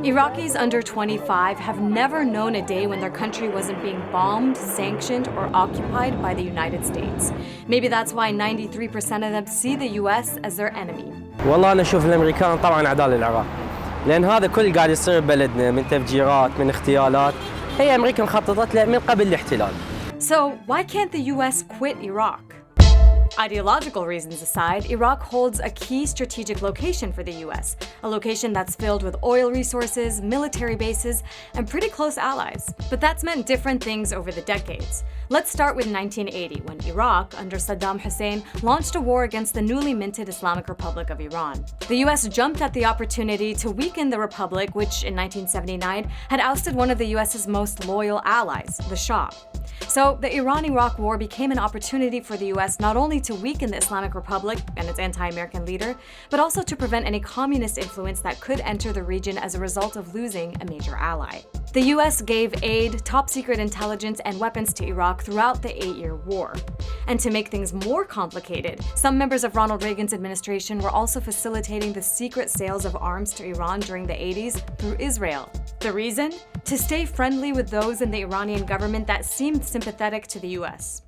Iraqis under 25 have never known a day when their country wasn't being bombed, sanctioned, or occupied by the United States. Maybe that's why 93% of them see the US as their enemy. والله أنا أشوف الأمريكان طبعاً أعداء للعراق، لأن هذا كل قاعد يصير ببلدنا من تفجيرات من اغتيالات، هي أمريكا مخططت له من قبل الاحتلال. So why can't the US quit Iraq? Ideological reasons aside, Iraq holds a key strategic location for the US, a location that's filled with oil resources, military bases, and pretty close allies. But that's meant different things over the decades. Let's start with 1980, when Iraq, under Saddam Hussein, launched a war against the newly minted Islamic Republic of Iran. The US jumped at the opportunity to weaken the republic, which in 1979 had ousted one of the US's most loyal allies, the Shah. So the Iran-Iraq War became an opportunity for the US not only to weaken the Islamic Republic and its anti-American leader, but also to prevent any communist influence that could enter the region as a result of losing a major ally. The US gave aid, top-secret intelligence, and weapons to Iraq throughout the 8-year war. And to make things more complicated, some members of Ronald Reagan's administration were also facilitating the secret sales of arms to Iran during the 80s through Israel. The reason? To stay friendly with those in the Iranian government that seemed sympathetic to the US.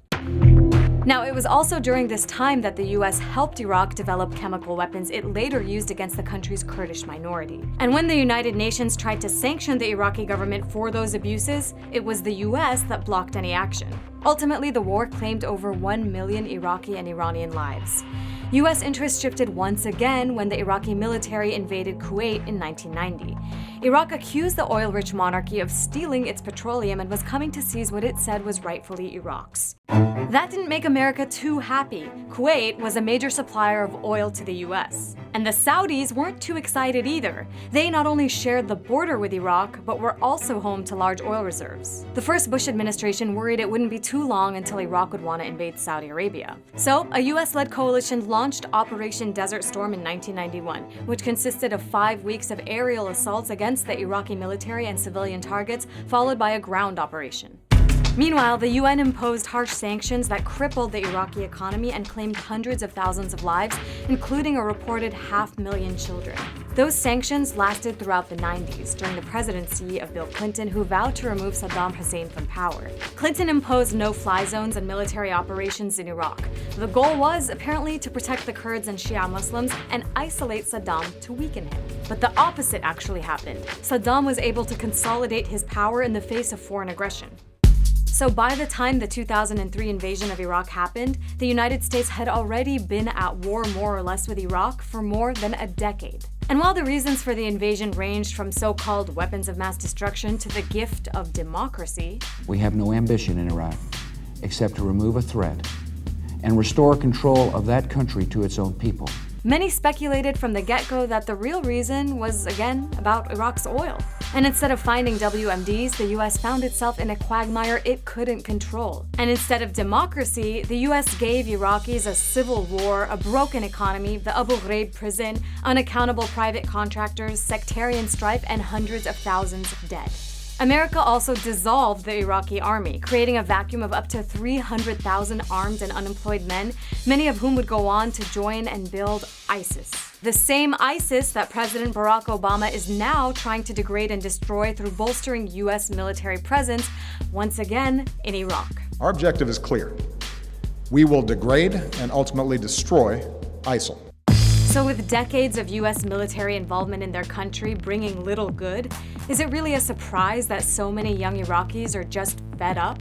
Now, it was also during this time that the US helped Iraq develop chemical weapons it later used against the country's Kurdish minority. And when the United Nations tried to sanction the Iraqi government for those abuses, it was the US that blocked any action. Ultimately, the war claimed over 1 million Iraqi and Iranian lives. US interests shifted once again when the Iraqi military invaded Kuwait in 1990. Iraq accused the oil-rich monarchy of stealing its petroleum and was coming to seize what it said was rightfully Iraq's. That didn't make America too happy. Kuwait was a major supplier of oil to the US. And the Saudis weren't too excited either. They not only shared the border with Iraq, but were also home to large oil reserves. The first Bush administration worried it wouldn't be too long until Iraq would want to invade Saudi Arabia. So, a US-led coalition launched Operation Desert Storm in 1991, which consisted of 5 weeks of aerial assaults against the Iraqi military and civilian targets, followed by a ground operation. Meanwhile, the UN imposed harsh sanctions that crippled the Iraqi economy and claimed hundreds of thousands of lives, including a reported 500,000 children. Those sanctions lasted throughout the 90s, during the presidency of Bill Clinton, who vowed to remove Saddam Hussein from power. Clinton imposed no-fly zones and military operations in Iraq. The goal was, apparently, to protect the Kurds and Shia Muslims and isolate Saddam to weaken him. But the opposite actually happened. Saddam was able to consolidate his power in the face of foreign aggression. So by the time the 2003 invasion of Iraq happened, the United States had already been at war more or less with Iraq for more than a decade. And while the reasons for the invasion ranged from so-called weapons of mass destruction to the gift of democracy, we have no ambition in Iraq except to remove a threat and restore control of that country to its own people. Many speculated from the get-go that the real reason was, again, about Iraq's oil. And instead of finding WMDs, the US found itself in a quagmire it couldn't control. And instead of democracy, the US gave Iraqis a civil war, a broken economy, the Abu Ghraib prison, unaccountable private contractors, sectarian strife, and hundreds of thousands dead. America also dissolved the Iraqi army, creating a vacuum of up to 300,000 armed and unemployed men, many of whom would go on to join and build ISIS. The same ISIS that President Barack Obama is now trying to degrade and destroy through bolstering US military presence, once again in Iraq. Our objective is clear. We will degrade and ultimately destroy ISIL. So with decades of US military involvement in their country bringing little good, is it really a surprise that so many young Iraqis are just fed up?